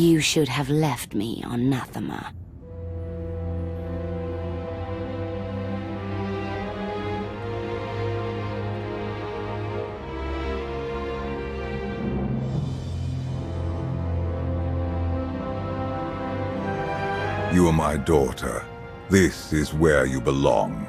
You should have left me on Nathema. You are my daughter. This is where you belong.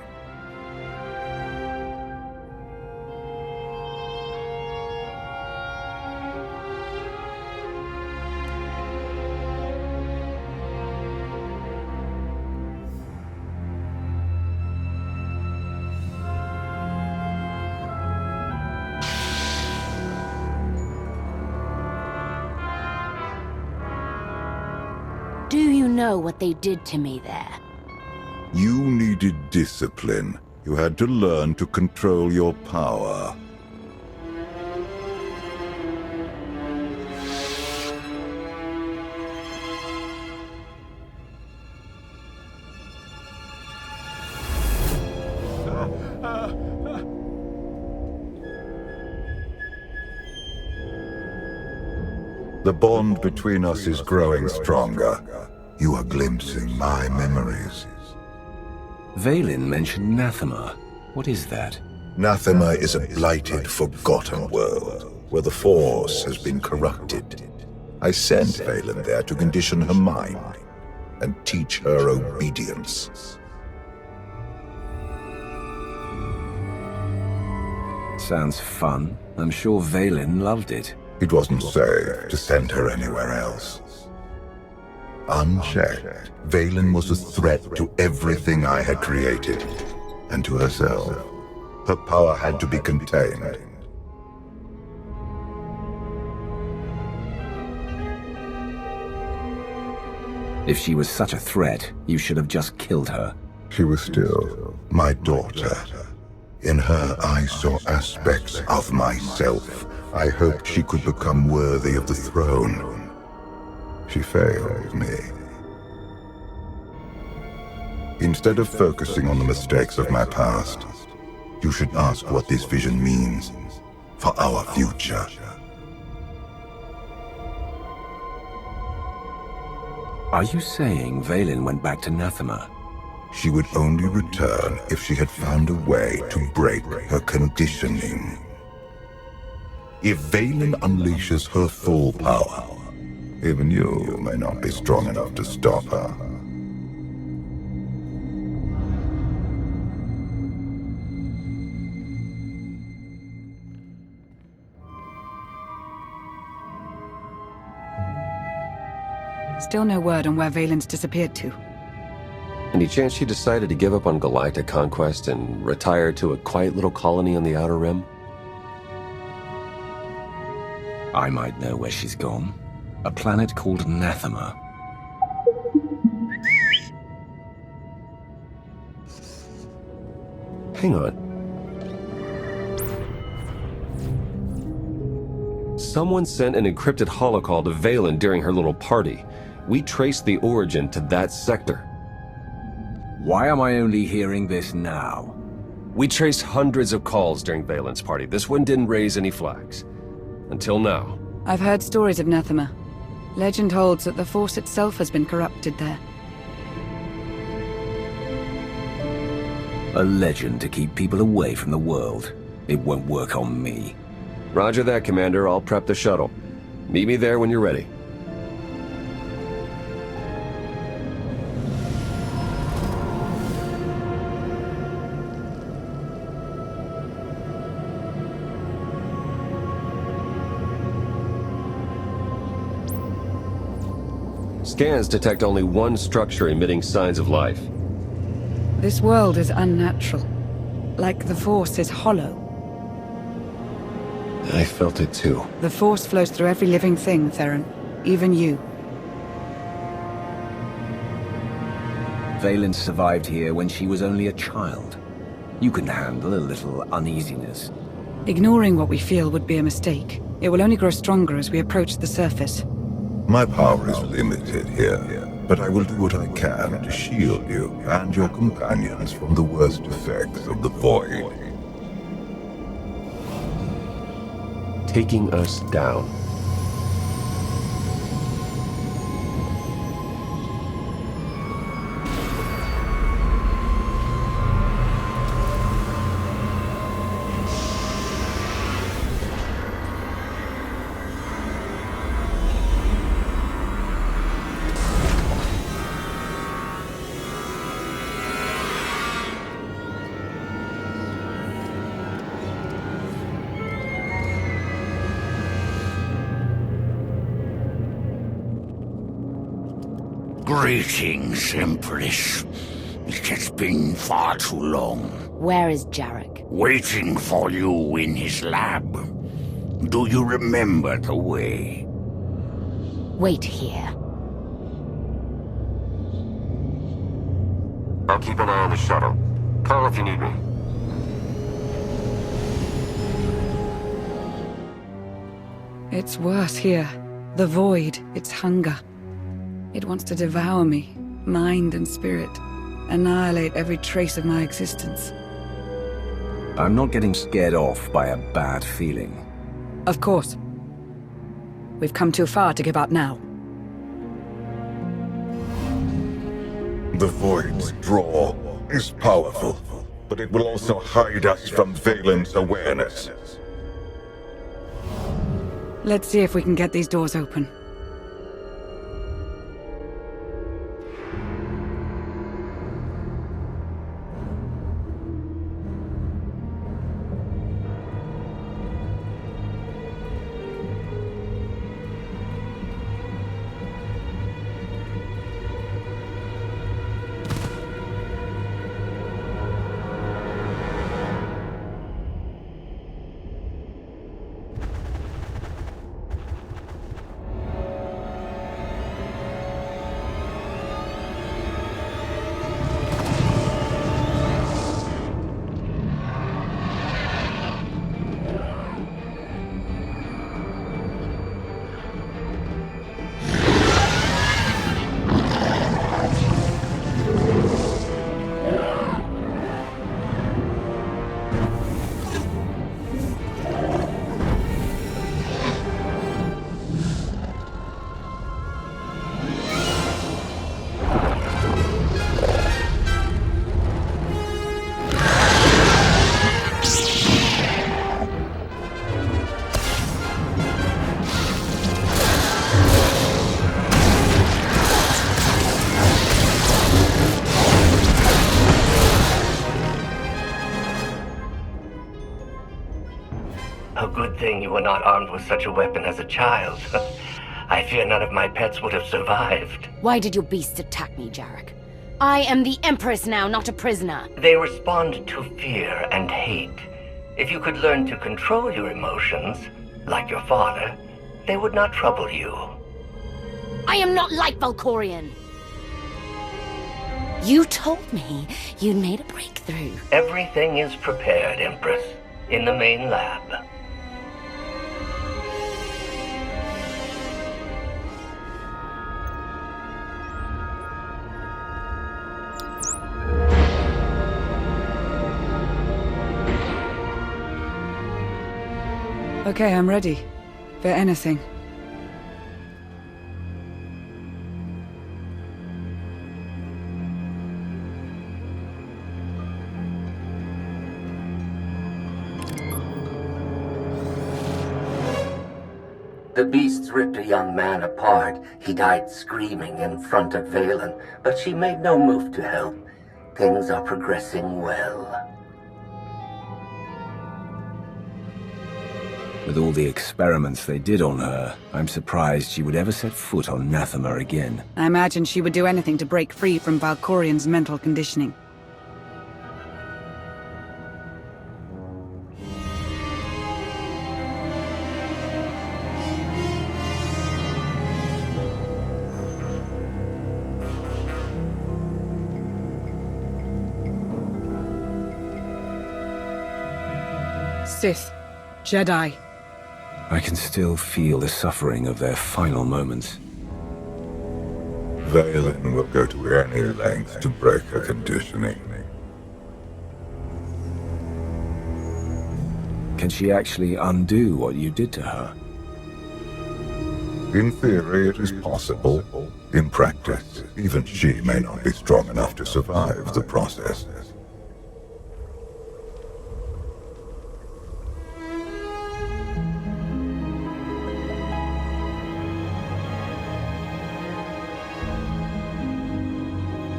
Do you know what they did to me there? You needed discipline. You had to learn to control your power. The bond between us is growing stronger. You are glimpsing my memories. Vaylin mentioned Nathema. What is that? Nathema is a blighted, forgotten world, where the Force has been corrupted. I sent Vaylin there to condition her mind, and teach her obedience. Sounds fun. I'm sure Vaylin loved it. It wasn't safe to send her anywhere else. Unchecked, Vaylin was a threat to everything I had created, and to herself. Her power had to be contained. If she was such a threat, you should have just killed her. She was still my daughter. In her, I saw aspects of myself. I hoped she could become worthy of the throne. She failed me. Instead of focusing on the mistakes of my past, you should ask what this vision means for our future. Are you saying Vaylin went back to Nathema? She would only return if she had found a way to break her conditioning. If Vaylin unleashes her full power, even you may not be strong enough to stop her. Still no word on where Vaylin's disappeared to. Any chance she decided to give up on galactic conquest and retire to a quiet little colony on the Outer Rim? I might know where she's gone. A planet called Nathema. Hang on. Someone sent an encrypted holocall to Vaylin during her little party. We traced the origin to that sector. Why am I only hearing this now? We traced hundreds of calls during Vaylin's party. This one didn't raise any flags. Until now. I've heard stories of Nathema. Legend holds that the Force itself has been corrupted there. A legend to keep people away from the world. It won't work on me. Roger that, Commander. I'll prep the shuttle. Meet me there when you're ready. Scans detect only one structure emitting signs of life. This world is unnatural. Like the Force is hollow. I felt it too. The Force flows through every living thing, Theron. Even you. Vaylin survived here when she was only a child. You can handle a little uneasiness. Ignoring what we feel would be a mistake. It will only grow stronger as we approach the surface. My power is limited here, but I will do what I can to shield you and your companions from the worst effects of the Void. Taking us down. Greetings, Empress. It has been far too long. Where is Jarek? Waiting for you in his lab. Do you remember the way? Wait here. I'll keep an eye on the shuttle. Call if you need me. It's worse here. The void, its hunger. It wants to devour me, mind and spirit. Annihilate every trace of my existence. I'm not getting scared off by a bad feeling. Of course. We've come too far to give up now. The void's draw is powerful, but it will also hide us from Valen's awareness. Let's see if we can get these doors open. A good thing you were not armed with such a weapon as a child. I fear none of my pets would have survived. Why did your beasts attack me, Jarek? I am the Empress now, not a prisoner. They respond to fear and hate. If you could learn to control your emotions, like your father, they would not trouble you. I am not like Valkorion. You told me you'd made a breakthrough. Everything is prepared, Empress, in the main lab. Okay, I'm ready. For anything. The beasts ripped a young man apart. He died screaming in front of Valen, but she made no move to help. Things are progressing well. With all the experiments they did on her, I'm surprised she would ever set foot on Nathema again. I imagine she would do anything to break free from Valkorion's mental conditioning. Sith, Jedi. I can still feel the suffering of their final moments. Valen will go to any length to break her conditioning. Can she actually undo what you did to her? In theory, it is possible. In practice, even she may not be strong enough to survive the process.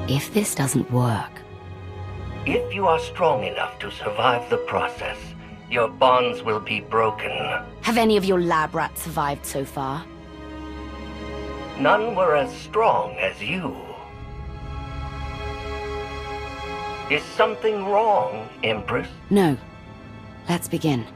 If this doesn't work... If you are strong enough to survive the process, your bonds will be broken. Have any of your lab rats survived so far? None were as strong as you. Is something wrong, Empress? No. Let's begin.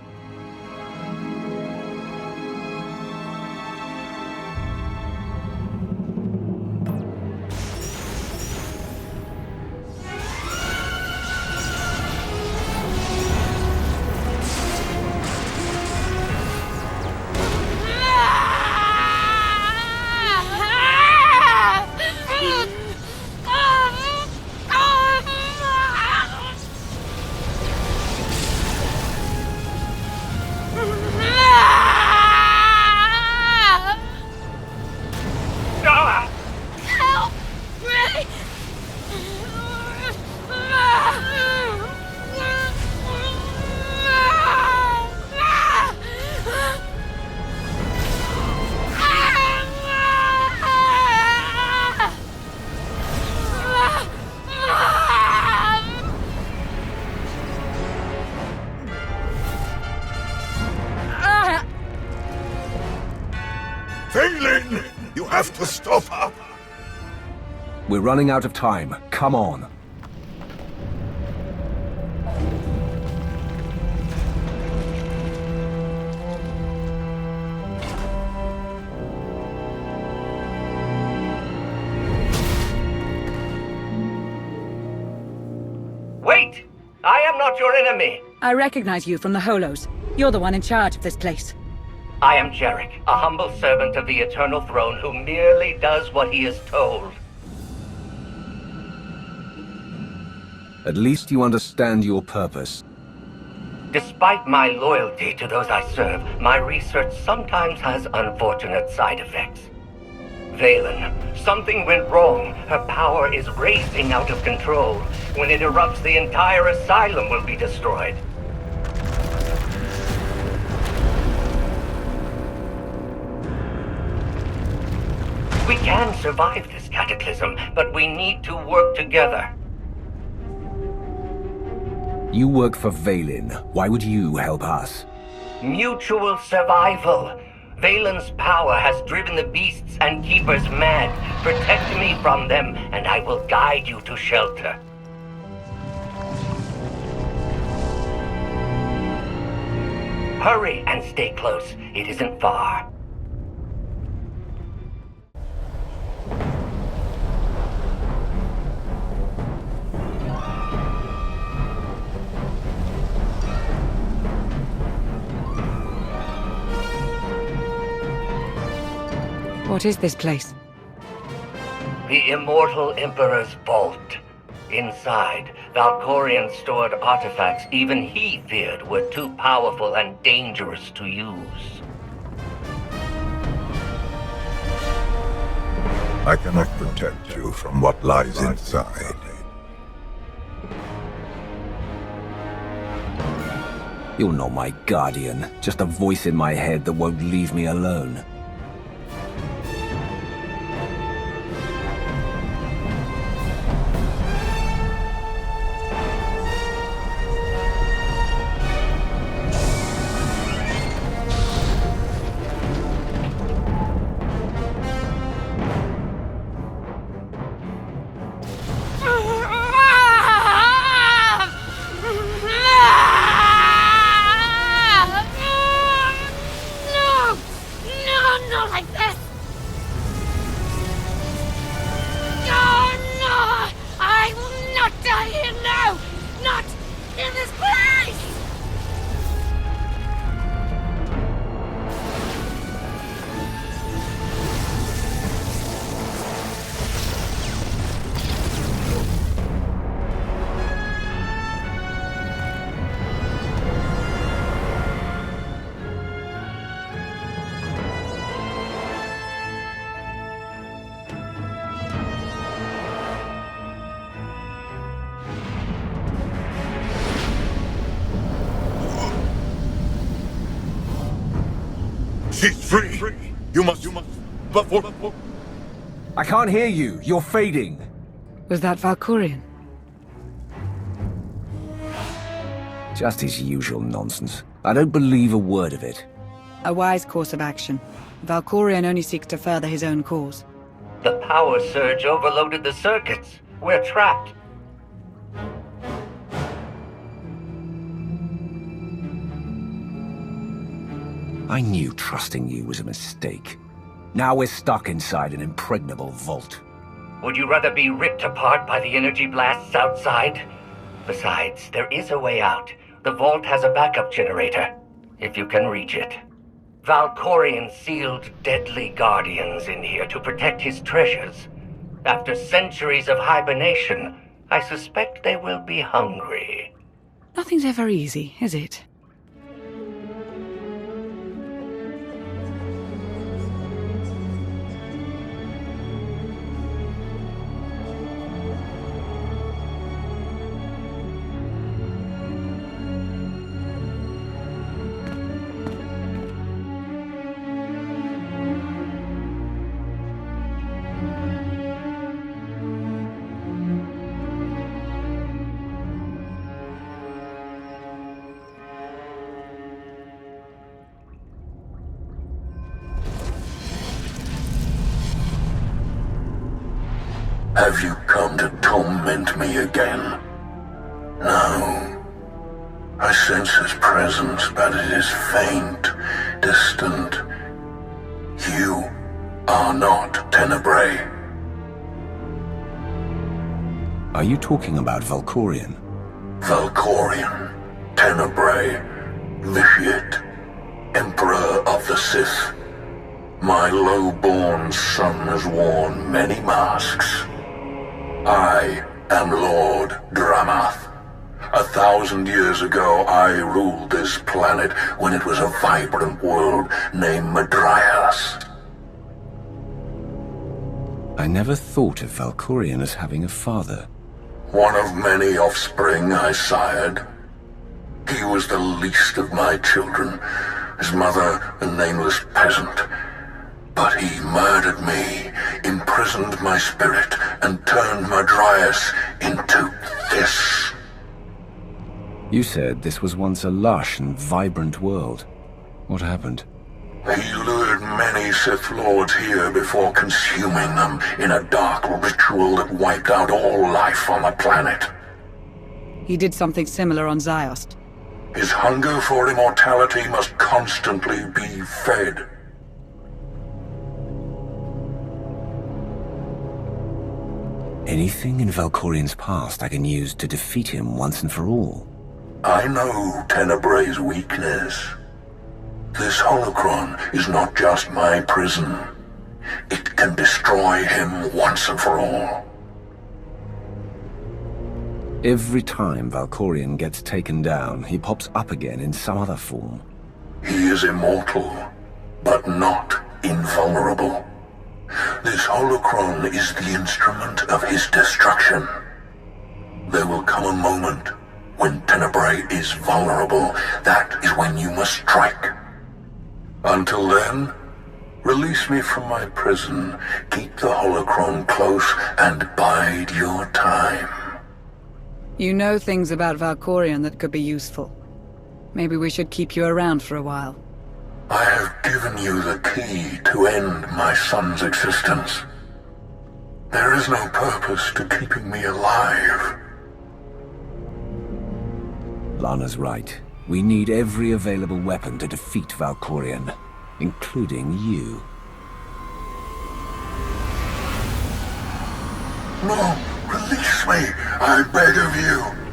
Vaylin! You have to stop her! We're running out of time. Come on. Wait! I am not your enemy! I recognize you from the Holos. You're the one in charge of this place. I am Jarek, a humble servant of the Eternal Throne who merely does what he is told. At least you understand your purpose. Despite my loyalty to those I serve, my research sometimes has unfortunate side effects. Vaylin, something went wrong. Her power is racing out of control. When it erupts, the entire asylum will be destroyed. We can survive this cataclysm, but we need to work together. You work for Vaylin. Why would you help us? Mutual survival. Vaylin's power has driven the beasts and keepers mad. Protect me from them, and I will guide you to shelter. Hurry and stay close. It isn't far. What is this place? The Immortal Emperor's vault. Inside, Valkorion stored artifacts even he feared were too powerful and dangerous to use. I cannot protect you from what lies inside. You're not my guardian, just a voice in my head that won't leave me alone. She's free! You must... Before... I can't hear you. You're fading. Was that Valkorion? Just his usual nonsense. I don't believe a word of it. A wise course of action. Valkorion only seeks to further his own cause. The power surge overloaded the circuits. We're trapped. I knew trusting you was a mistake. Now we're stuck inside an impregnable vault. Would you rather be ripped apart by the energy blasts outside? Besides, there is a way out. The vault has a backup generator, if you can reach it. Valkorion sealed deadly guardians in here to protect his treasures. After centuries of hibernation, I suspect they will be hungry. Nothing's ever easy, is it? Have you come to torment me again? No. I sense his presence, but it is faint, distant. You are not Tenebrae. Are you talking about Valkorion? Valkorion, Tenebrae, Vitiate, Emperor of the Sith. My low-born son has worn many masks. I am Lord Dramath. 1,000 years ago, I ruled this planet when it was a vibrant world named Madrayas. I never thought of Valkorion as having a father. One of many offspring I sired. He was the least of my children, his mother a nameless peasant. But he murdered me, imprisoned my spirit, and turned Madrayas into this. You said this was once a lush and vibrant world. What happened? He lured many Sith Lords here before consuming them in a dark ritual that wiped out all life on the planet. He did something similar on Ziost. His hunger for immortality must constantly be fed. Anything in Valkorion's past I can use to defeat him once and for all? I know Tenebrae's weakness. This holocron is not just my prison. It can destroy him once and for all. Every time Valkorion gets taken down, he pops up again in some other form. He is immortal, but not invulnerable. This holocron is the instrument of his destruction. There will come a moment when Tenebrae is vulnerable. That is when you must strike. Until then, release me from my prison, keep the holocron close, and bide your time. You know things about Valkorion that could be useful. Maybe we should keep you around for a while. I have given you the key to end my son's existence. There is no purpose to keeping me alive. Lana's right. We need every available weapon to defeat Valkorion, including you. No, release me, I beg of you.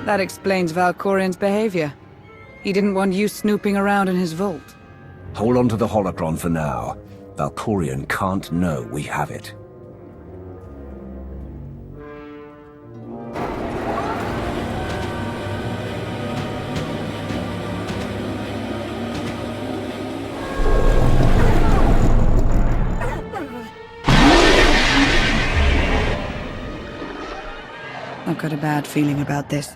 That explains Valkorion's behavior. He didn't want you snooping around in his vault. Hold on to the holocron for now. Valkorion can't know we have it. I've got a bad feeling about this.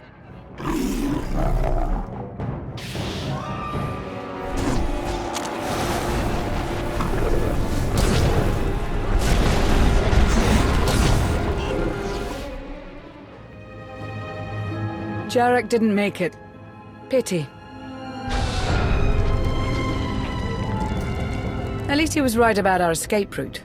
Jarek didn't make it. Pity. At least he was right about our escape route.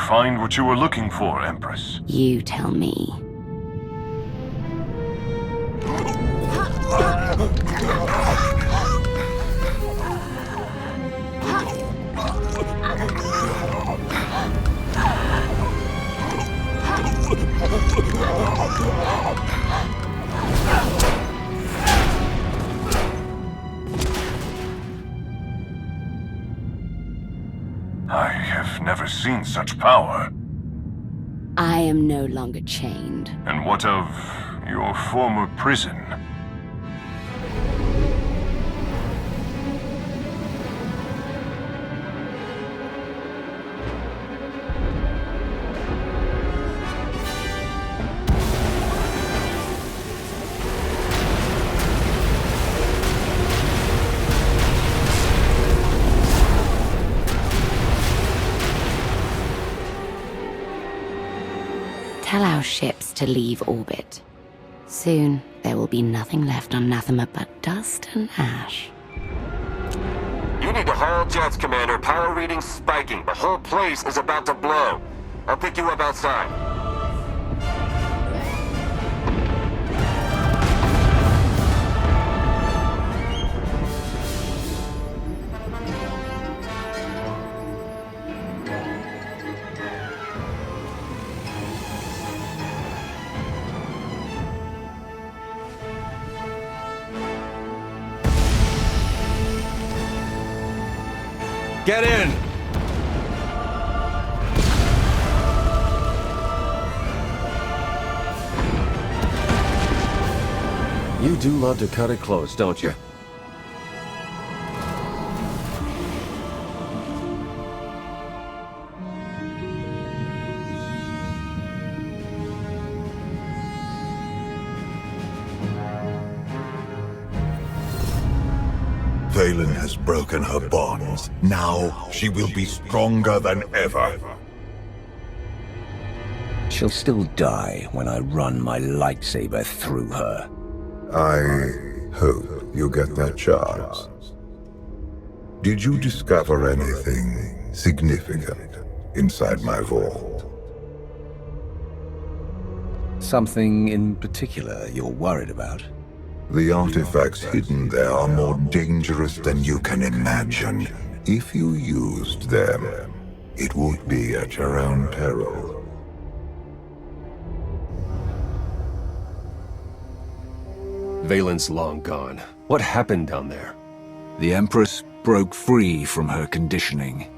find what you were looking for, Empress? You tell me. I have never seen such power. I am no longer chained. And what of your former prison? Tell our ships to leave orbit. Soon, there will be nothing left on Nathema but dust and ash. You need to haul jets, Commander. Power readings spiking. The whole place is about to blow. I'll pick you up outside. Get in! You do love to cut it close, don't you? Valen has broken her bonds. Now she will be stronger than ever. She'll still die when I run my lightsaber through her. I hope you get that chance. Did you discover anything significant inside my vault? Something in particular you're worried about? The artifacts hidden there are more dangerous than you can imagine. If you used them, it would be at your own peril. Valen's long gone. What happened down there? The Empress broke free from her conditioning.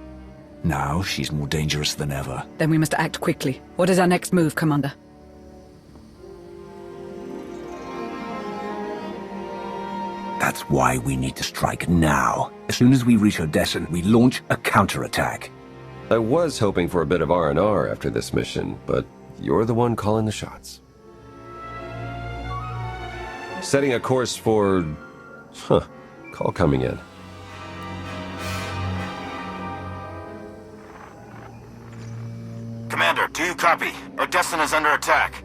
Now she's more dangerous than ever. Then we must act quickly. What is our next move, Commander? That's why we need to strike now. As soon as we reach Odessa, we launch a counterattack. I was hoping for a bit of R&R after this mission, but you're the one calling the shots. Setting a course for... Call coming in. Commander, do you copy? Odessa is under attack.